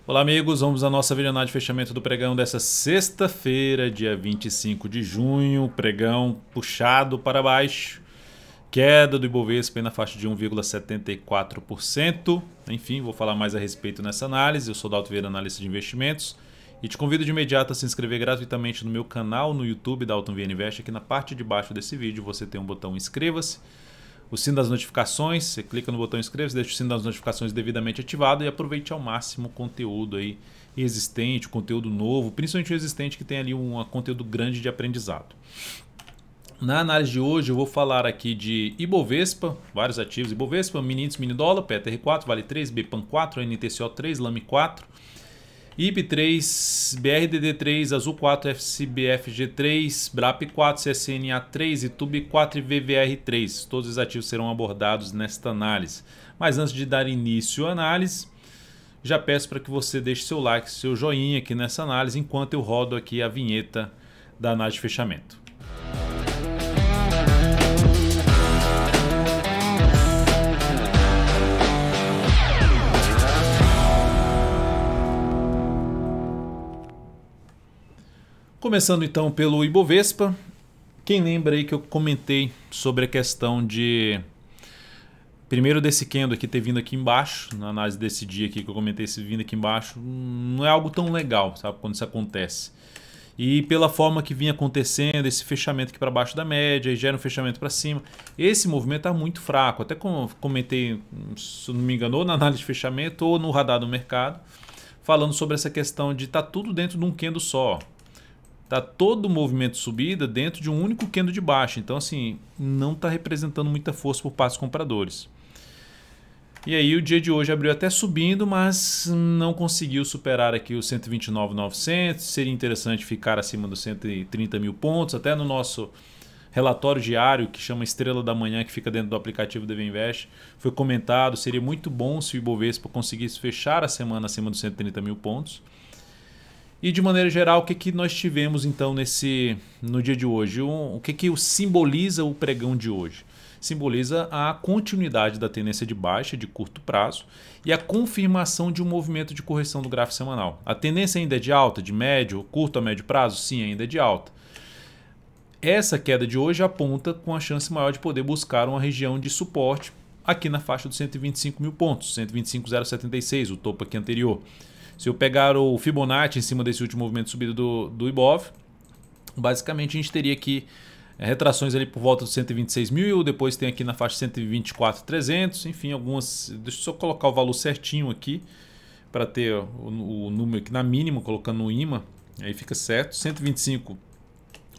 Olá amigos, vamos à nossa videoanálise de fechamento do pregão dessa sexta-feira, dia 25 de junho, pregão puxado para baixo, queda do Ibovespa na faixa de 1,74%, enfim, vou falar mais a respeito nessa análise. Eu sou Dalto Vieira, analista de investimentos, e te convido de imediato a se inscrever gratuitamente no meu canal no YouTube, Dalton Vieira Invest. Aqui na parte de baixo desse vídeo você tem um botão inscreva-se, o sino das notificações, você clica no botão inscreva-se, deixa o sino das notificações devidamente ativado e aproveite ao máximo o conteúdo aí existente, o conteúdo novo, principalmente o existente que tem ali um conteúdo grande de aprendizado. Na análise de hoje eu vou falar aqui de Ibovespa, vários ativos, Ibovespa, mini índice, mini dólar, PTR4, Vale 3, BPAN 4, NTCO 3, LAME 4, IP 3, BRDD3, Azul 4, FCBFG 3, BRAP 4, CSNA 3, ITUB 4 e VVR 3. Todos os ativos serão abordados nesta análise. Mas antes de dar início à análise, já peço para que você deixe seu like, seu joinha aqui nessa análise, enquanto eu rodo aqui a vinheta da análise de fechamento. Começando então pelo Ibovespa, quem lembra aí que eu comentei sobre a questão de primeiro desse candle aqui ter vindo aqui embaixo, na análise desse dia aqui que eu comentei, esse vindo aqui embaixo, não é algo tão legal, sabe, quando isso acontece. E pela forma que vinha acontecendo, esse fechamento aqui para baixo da média, e gera um fechamento para cima, esse movimento está muito fraco. Até como comentei, se não me engano, ou na análise de fechamento ou no radar do mercado, falando sobre essa questão de estar tudo dentro de um candle só. Tá todo o movimento de subida dentro de um único candle de baixa. Então, assim, não está representando muita força por parte dos compradores. E aí o dia de hoje abriu até subindo, mas não conseguiu superar aqui os 129.900. Seria interessante ficar acima dos 130 mil pontos. Até no nosso relatório diário, que chama Estrela da Manhã, que fica dentro do aplicativo DV Invest, foi comentado, seria muito bom se o Ibovespa conseguisse fechar a semana acima dos 130 mil pontos. E de maneira geral, o que nós tivemos então no dia de hoje? O que simboliza o pregão de hoje? Simboliza a continuidade da tendência de baixa de curto prazo e a confirmação de um movimento de correção do gráfico semanal. A tendência ainda é de alta, de médio, curto a médio prazo? Sim, ainda é de alta. Essa queda de hoje aponta com a chance maior de poder buscar uma região de suporte aqui na faixa dos 125 mil pontos, 125.076, o topo aqui anterior. Se eu pegar o Fibonacci em cima desse último movimento de subida do Ibov, basicamente a gente teria aqui retrações ali por volta dos 126 mil, depois tem aqui na faixa 124.300, enfim, algumas. Deixa eu só colocar o valor certinho aqui para ter o número aqui na mínima, colocando no imã, aí fica certo. 125.835,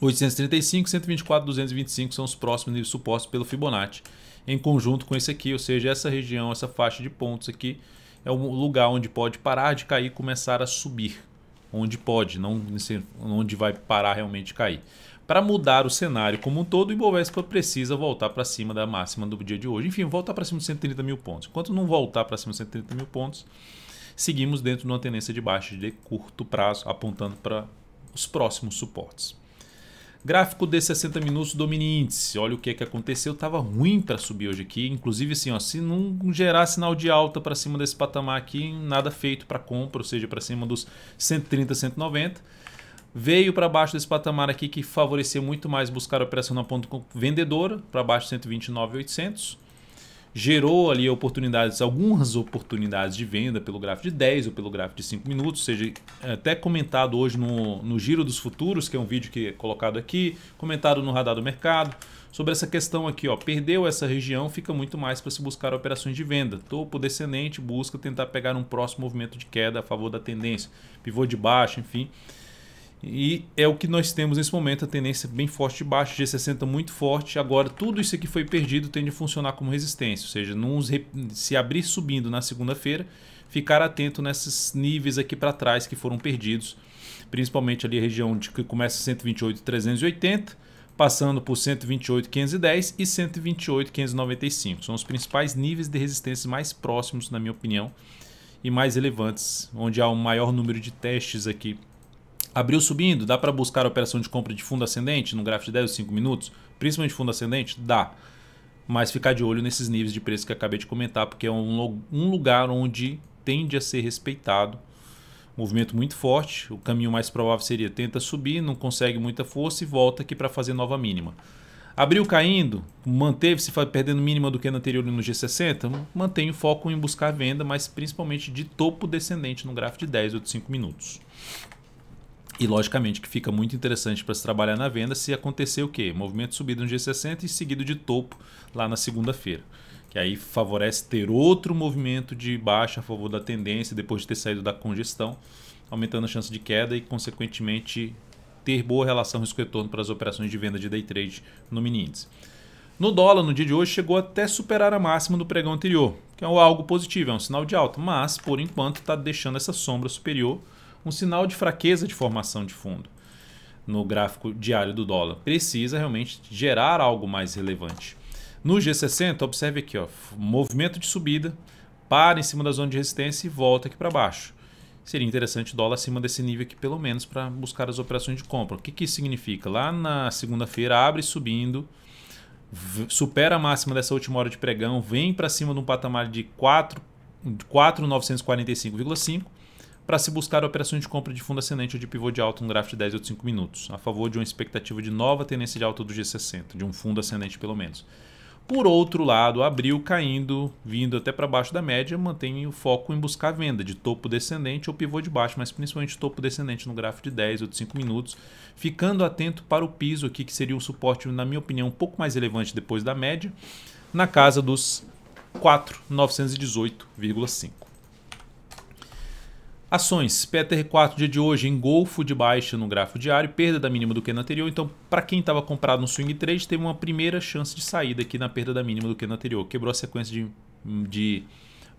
124.225 são os próximos níveis supostos pelo Fibonacci, em conjunto com esse aqui, ou seja, essa região, essa faixa de pontos aqui, é um lugar onde pode parar de cair e começar a subir. Onde pode, não onde vai parar realmente de cair. Para mudar o cenário como um todo, o Ibovespa precisa voltar para cima da máxima do dia de hoje. Enfim, voltar para cima de 130 mil pontos. Enquanto não voltar para cima de 130 mil pontos, seguimos dentro de uma tendência de baixa de curto prazo, apontando para os próximos suportes. Gráfico de 60 minutos do mini índice. Olha o que aconteceu. Estava ruim para subir hoje aqui. Inclusive, assim, ó, se não gerar sinal de alta para cima desse patamar aqui, nada feito para compra, ou seja, para cima dos 130, 190. Veio para baixo desse patamar aqui que favoreceu muito mais buscar a operação na ponta vendedora, para baixo de 129.800. Gerou ali oportunidades, algumas oportunidades de venda pelo gráfico de 10 ou pelo gráfico de 5 minutos, ou seja, até comentado hoje no Giro dos Futuros, que é um vídeo que é colocado aqui, comentado no Radar do Mercado, sobre essa questão aqui, ó, perdeu essa região, fica muito mais para se buscar operações de venda. Topo descendente, busca tentar pegar um próximo movimento de queda a favor da tendência, pivô de baixo, enfim. E é o que nós temos nesse momento, a tendência bem forte de baixo, G60 muito forte. Agora tudo isso aqui foi perdido, tende a funcionar como resistência, ou seja, se abrir subindo na segunda-feira, ficar atento nesses níveis aqui para trás que foram perdidos, principalmente ali a região que começa 128.380, passando por 128.510 e 128.595. São os principais níveis de resistência mais próximos, na minha opinião, e mais relevantes, onde há um maior número de testes aqui. Abriu subindo, dá para buscar a operação de compra de fundo ascendente no gráfico de 10 ou 5 minutos? Principalmente fundo ascendente? Dá. Mas ficar de olho nesses níveis de preço que eu acabei de comentar, porque é um lugar onde tende a ser respeitado Movimento muito forte, o caminho mais provável seria tenta subir, não consegue muita força e volta aqui para fazer nova mínima. Abriu caindo, manteve-se perdendo mínima do que no anterior no G60, mantém o foco em buscar venda, mas principalmente de topo descendente no gráfico de 10 ou de 5 minutos. E logicamente que fica muito interessante para se trabalhar na venda se acontecer o quê? Movimento subido no G60 e seguido de topo lá na segunda-feira. Que aí favorece ter outro movimento de baixa a favor da tendência depois de ter saído da congestão, aumentando a chance de queda e consequentemente ter boa relação risco-retorno para as operações de venda de day trade no mini índice. No dólar, no dia de hoje, chegou até superar a máxima do pregão anterior, que é algo positivo, é um sinal de alta, mas por enquanto está deixando essa sombra superior, um sinal de fraqueza de formação de fundo no gráfico diário do dólar. Precisa realmente gerar algo mais relevante. No G60, observe aqui, ó, movimento de subida, para em cima da zona de resistência e volta aqui para baixo. Seria interessante o dólar acima desse nível aqui, pelo menos, para buscar as operações de compra. O que, que isso significa? Lá na segunda-feira, abre subindo, supera a máxima dessa última hora de pregão, vem para cima de um patamar de 4.945,5 para se buscar operações de compra de fundo ascendente ou de pivô de alta no gráfico de 10 ou de 5 minutos, a favor de uma expectativa de nova tendência de alta do G60, de um fundo ascendente pelo menos. Por outro lado, abril caindo, vindo até para baixo da média, mantém o foco em buscar venda de topo descendente ou pivô de baixo, mas principalmente topo descendente no gráfico de 10 ou de 5 minutos, ficando atento para o piso aqui, que seria um suporte, na minha opinião, um pouco mais relevante depois da média, na casa dos 4.918,5. Ações, PTR4 dia de hoje, engolfo de baixa no gráfico diário, perda da mínima do que no anterior. Então, para quem estava comprado no swing trade, teve uma primeira chance de saída aqui na perda da mínima do que no anterior. Quebrou a sequência de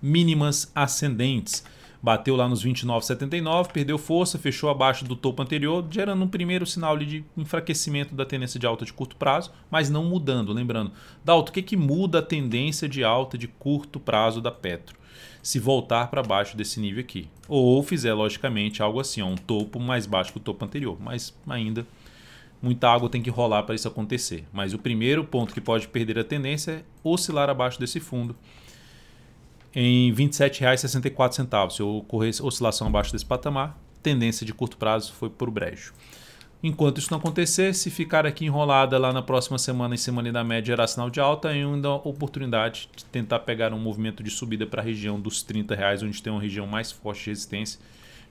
mínimas ascendentes. Bateu lá nos 29,79, perdeu força, fechou abaixo do topo anterior, gerando um primeiro sinal de enfraquecimento da tendência de alta de curto prazo, mas não mudando. Lembrando, Dalton, o que muda a tendência de alta de curto prazo da Petro? Se voltar para baixo desse nível aqui. Ou fizer, logicamente, algo assim, ó, um topo mais baixo que o topo anterior. Mas ainda, muita água tem que rolar para isso acontecer. Mas o primeiro ponto que pode perder a tendência é oscilar abaixo desse fundo em R$ 27,64. Se ocorrer oscilação abaixo desse patamar, tendência de curto prazo foi por brejo. Enquanto isso não acontecer, se ficar aqui enrolada lá na próxima semana, em cima da média, gerar sinal de alta, ainda a oportunidade de tentar pegar um movimento de subida para a região dos R$30, onde tem uma região mais forte de resistência,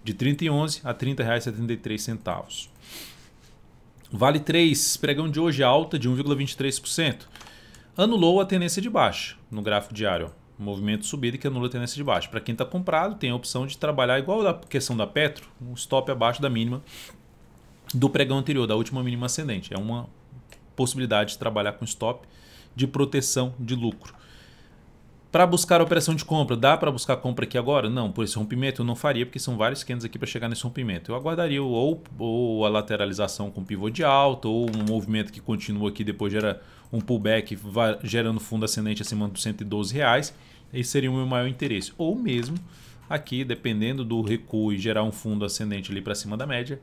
de R$ 30,11 a R$ 30,73. Vale 3, pregão de hoje alta de 1,23%. Anulou a tendência de baixa no gráfico diário. Movimento de subida que anula a tendência de baixa. Para quem está comprado, tem a opção de trabalhar igual a questão da Petro, um stop abaixo da mínima do pregão anterior, da última mínima ascendente. É uma possibilidade de trabalhar com stop de proteção de lucro. Para buscar a operação de compra, dá para buscar compra aqui agora? Não, por esse rompimento eu não faria, porque são vários candles aqui para chegar nesse rompimento. Eu aguardaria ou a lateralização com pivô de alta, ou um movimento que continua aqui, depois gera um pullback, gerando fundo ascendente acima dos R$112. Esse seria o meu maior interesse. Ou mesmo aqui, dependendo do recuo e gerar um fundo ascendente ali para cima da média,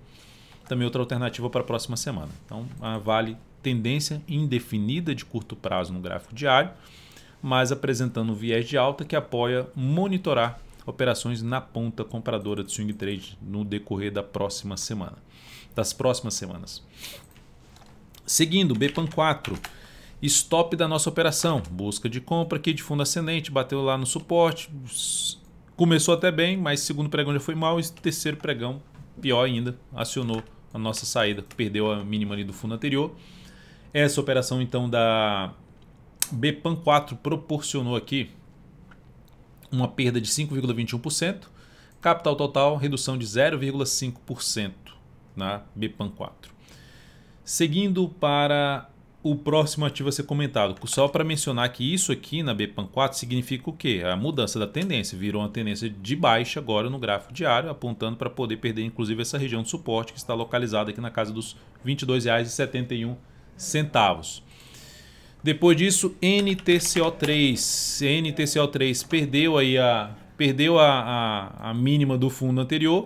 também outra alternativa para a próxima semana. Então, vale tendência indefinida de curto prazo no gráfico diário, mas apresentando um viés de alta que apoia monitorar operações na ponta compradora de swing trade no decorrer das próximas semanas. Seguindo, BPAN4, stop da nossa operação, busca de compra aqui de fundo ascendente, bateu lá no suporte, começou até bem, mas segundo pregão já foi mal e terceiro pregão pior ainda, acionou a nossa saída, perdeu a mínima ali do fundo anterior. Essa operação então da BPAN4 proporcionou aqui uma perda de 5,21%, capital total redução de 0,5% na BPAN4. Seguindo para o próximo ativo a ser comentado, só para mencionar que isso aqui na BPAN4 significa o quê? A mudança da tendência, virou uma tendência de baixa agora no gráfico diário, apontando para poder perder inclusive essa região de suporte que está localizada aqui na casa dos R$ 22,71. Depois disso, NTCO3 perdeu a mínima do fundo anterior.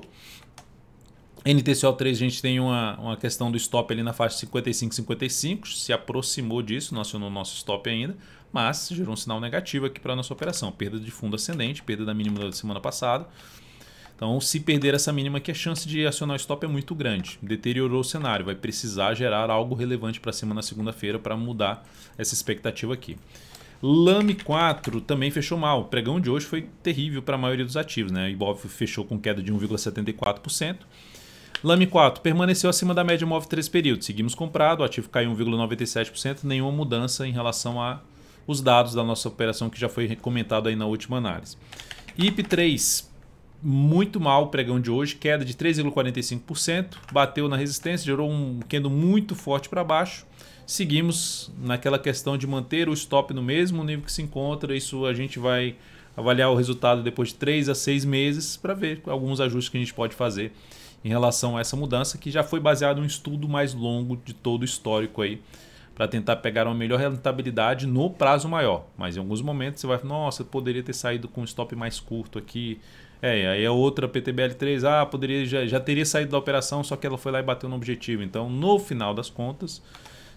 NTCO3 a gente tem uma questão do stop ali na faixa 55,55, se aproximou disso, não acionou o nosso stop ainda, mas gerou um sinal negativo aqui para a nossa operação, perda de fundo ascendente, perda da mínima da semana passada. Então, se perder essa mínima aqui, a chance de acionar o stop é muito grande. Deteriorou o cenário, vai precisar gerar algo relevante para cima na segunda-feira para mudar essa expectativa aqui. Lame 4 também fechou mal. O pregão de hoje foi terrível para a maioria dos ativos, né? O Ibov fechou com queda de 1,74%. Lame 4 permaneceu acima da média móvel 3 períodos. Seguimos comprado, o ativo caiu 1,97%, nenhuma mudança em relação aos dados da nossa operação que já foi comentado aí na última análise. IP3, muito mal o pregão de hoje, queda de 3,45%, bateu na resistência, gerou um candle muito forte para baixo. Seguimos naquela questão de manter o stop no mesmo nível que se encontra. Isso a gente vai avaliar o resultado depois de 3 a 6 meses para ver alguns ajustes que a gente pode fazer em relação a essa mudança, que já foi baseado em um estudo mais longo de todo o histórico aí, para tentar pegar uma melhor rentabilidade no prazo maior. Mas em alguns momentos você vai falar, nossa, poderia ter saído com um stop mais curto aqui. Aí a outra PTBL3, já teria saído da operação, só que ela foi lá e bateu no objetivo. Então, no final das contas,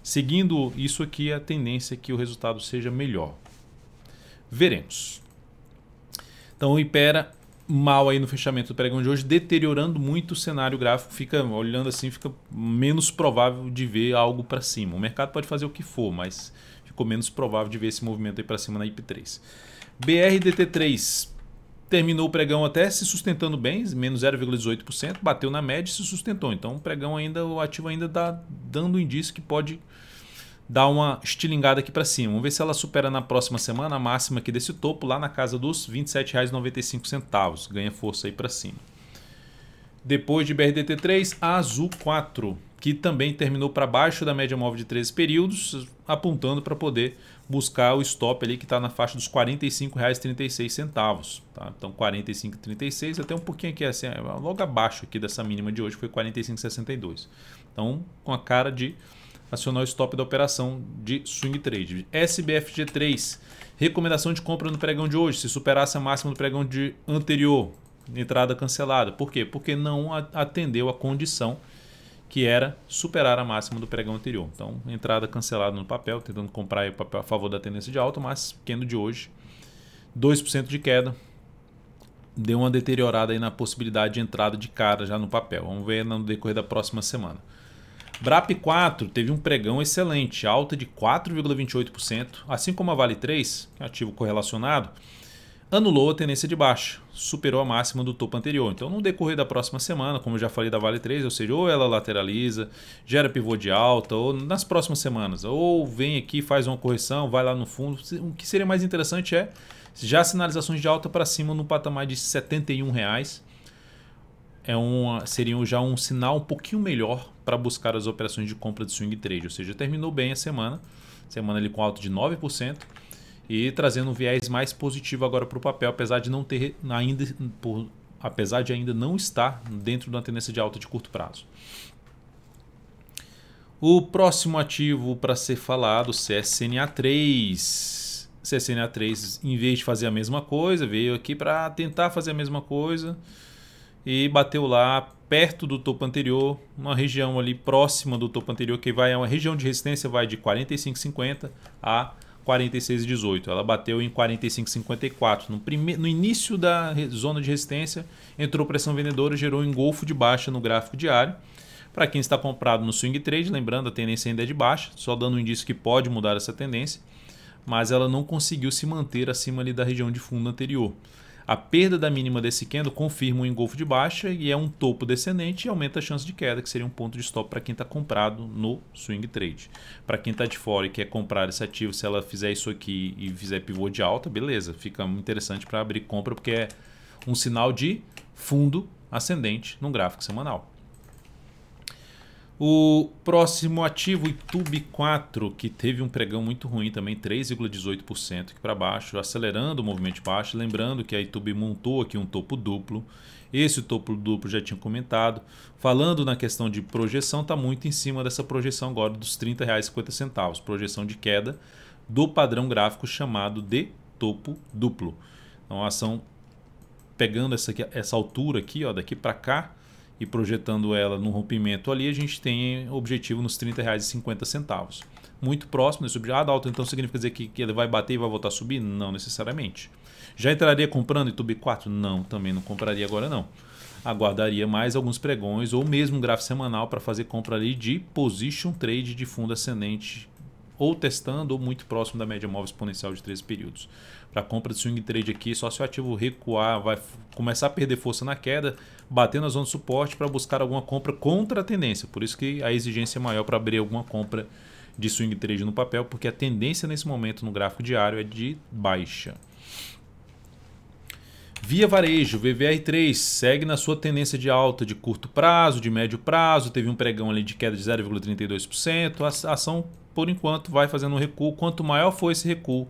seguindo isso aqui, a tendência é que o resultado seja melhor. Veremos. Então, o Ipera mal aí no fechamento do pregão de hoje, deteriorando muito o cenário gráfico. Fica olhando assim, fica menos provável de ver algo para cima. O mercado pode fazer o que for, mas ficou menos provável de ver esse movimento aí para cima na IP3. BRDT3 terminou o pregão até se sustentando bem, menos 0,18%, bateu na média e se sustentou. Então o pregão ainda, o ativo ainda está dando um indício que pode dar uma estilingada aqui para cima. Vamos ver se ela supera na próxima semana a máxima aqui desse topo, lá na casa dos R$ 27,95. Ganha força aí para cima. Depois de BRDT3, a Azul 4, que também terminou para baixo da média móvel de 13 períodos, apontando para poder buscar o stop ali que está na faixa dos R$ 45,36. Tá? Então 45,36 até um pouquinho aqui, assim, logo abaixo aqui dessa mínima de hoje, foi 45,62. Então com a cara de acionar o stop da operação de swing trade. SBFG3, recomendação de compra no pregão de hoje, se superasse a máxima do pregão de anterior, entrada cancelada. Por quê? Porque não atendeu a condição que era superar a máxima do pregão anterior. Então, entrada cancelada no papel, tentando comprar o papel a favor da tendência de alta, mas candle de hoje, 2% de queda, deu uma deteriorada aí na possibilidade de entrada de cara já no papel. Vamos ver no decorrer da próxima semana. BRAP 4 teve um pregão excelente, alta de 4,28%, assim como a Vale 3, que é um ativo correlacionado, anulou a tendência de baixa, superou a máxima do topo anterior. Então, no decorrer da próxima semana, como eu já falei da Vale 3, ou seja, ou ela lateraliza, gera pivô de alta, ou nas próximas semanas, ou vem aqui, faz uma correção, vai lá no fundo. O que seria mais interessante é já sinalizações de alta para cima no patamar de R$ 71. Seria já um sinal um pouquinho melhor para buscar as operações de compra de swing trade, ou seja, terminou bem a semana ali com alta de 9% e trazendo um viés mais positivo agora para o papel, apesar de ainda não estar dentro da tendência de alta de curto prazo. O próximo ativo para ser falado, CSNA3. CSNA3, em vez de fazer a mesma coisa, veio aqui para tentar fazer a mesma coisa e bateu lá perto do topo anterior, uma região ali próxima do topo anterior, que vai a uma região de resistência, vai de 45,50 a 46,18. Ela bateu em 45,54. No início da zona de resistência, entrou pressão vendedora, gerou um engolfo de baixa no gráfico diário. Para quem está comprado no swing trade, lembrando, a tendência ainda é de baixa, só dando um indício que pode mudar essa tendência, mas ela não conseguiu se manter acima ali da região de fundo anterior. A perda da mínima desse candle confirma um engolfo de baixa e é um topo descendente e aumenta a chance de queda, que seria um ponto de stop para quem está comprado no swing trade. Para quem está de fora e quer comprar esse ativo, se ela fizer isso aqui e fizer pivô de alta, beleza, fica muito interessante para abrir compra, porque é um sinal de fundo ascendente no gráfico semanal. O próximo ativo, YouTube 4, que teve um pregão muito ruim também, 3,18% aqui para baixo, acelerando o movimento de baixo. Lembrando que a YouTube montou aqui um topo duplo. Esse topo duplo já tinha comentado. Falando na questão de projeção, está muito em cima dessa projeção agora dos R$ 30,50. Projeção de queda do padrão gráfico chamado de topo duplo. Então a ação pegando essa altura aqui, ó, daqui para cá, e projetando ela no rompimento ali, a gente tem objetivo nos R$ 30,50. Muito próximo desse objetivo. Dalton, então significa dizer que ele vai bater e vai voltar a subir? Não necessariamente. Já entraria comprando YouTube 4? Não, também não compraria agora não. aguardaria mais alguns pregões ou mesmo um gráfico semanal para fazer compra ali de position trade de fundo ascendente, ou testando ou muito próximo da média móvel exponencial de 13 períodos. Para compra de swing trade aqui, só se o ativo recuar, vai começar a perder força na queda, bater na zona de suporte para buscar alguma compra contra a tendência. Por isso que a exigência é maior para abrir alguma compra de swing trade no papel, porque a tendência nesse momento no gráfico diário é de baixa. Via Varejo, VVR3, segue na sua tendência de alta de curto prazo, de médio prazo, teve um pregão ali de queda de 0,32%, a ação por enquanto vai fazendo um recuo. Quanto maior for esse recuo,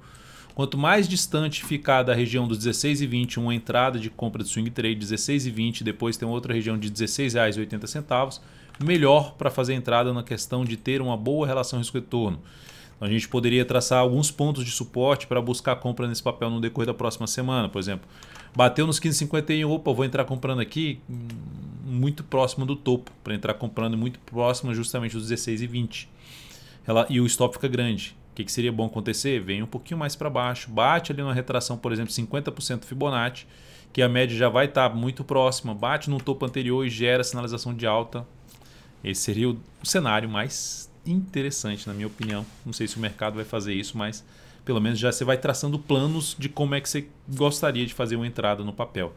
quanto mais distante ficar da região dos 16,20, uma entrada de compra de swing trade 16,20, depois tem outra região de R$ 16,80, melhor para fazer a entrada na questão de ter uma boa relação risco-retorno. Então a gente poderia traçar alguns pontos de suporte para buscar compra nesse papel no decorrer da próxima semana. Por exemplo, bateu nos 15,51, opa, vou entrar comprando aqui muito próximo do topo, para entrar comprando muito próximo justamente dos 16,20. E o stop fica grande. O que seria bom acontecer? Vem um pouquinho mais para baixo, bate ali numa retração, por exemplo, 50% Fibonacci, que a média já vai estar muito próxima, bate no topo anterior e gera sinalização de alta. Esse seria o cenário mais interessante, na minha opinião. Não sei se o mercado vai fazer isso, mas pelo menos já você vai traçando planos de como é que você gostaria de fazer uma entrada no papel.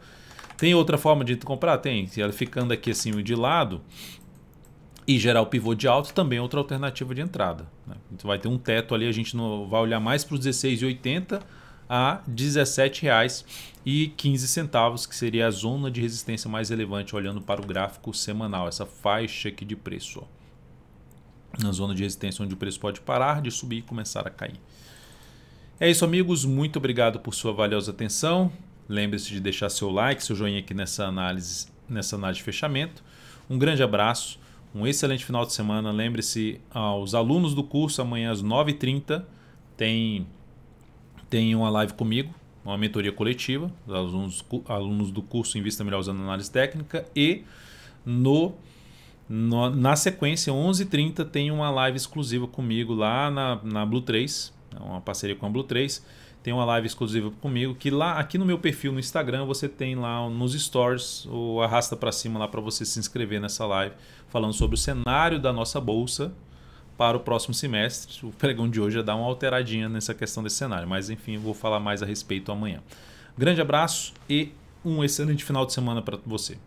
Tem outra forma de comprar? Tem. Se ela ficando aqui assim de lado e gerar o pivô de alta, também é outra alternativa de entrada, né? Então vai ter um teto ali, a gente não vai olhar mais para os R$16,80 a R$17,15, que seria a zona de resistência mais relevante olhando para o gráfico semanal, essa faixa aqui de preço, ó. Na zona de resistência onde o preço pode parar de subir e começar a cair. É isso, amigos, muito obrigado por sua valiosa atenção. Lembre-se de deixar seu like, seu joinha aqui nessa análise de fechamento. Um grande abraço. Um excelente final de semana. Lembre-se, aos alunos do curso, amanhã às 9h30 tem uma live comigo, uma mentoria coletiva. Os alunos do curso Invista Melhor usando análise técnica. E na sequência, 11h30, tem uma live exclusiva comigo lá na Blue 3. É uma parceria com a Blue 3. Tem uma live exclusiva comigo, que lá aqui no meu perfil no Instagram você tem lá nos stories, ou arrasta para cima lá para você se inscrever nessa live, falando sobre o cenário da nossa bolsa para o próximo semestre. O pregão de hoje já dá uma alteradinha nessa questão desse cenário, mas enfim, eu vou falar mais a respeito amanhã. Grande abraço e um excelente final de semana para você.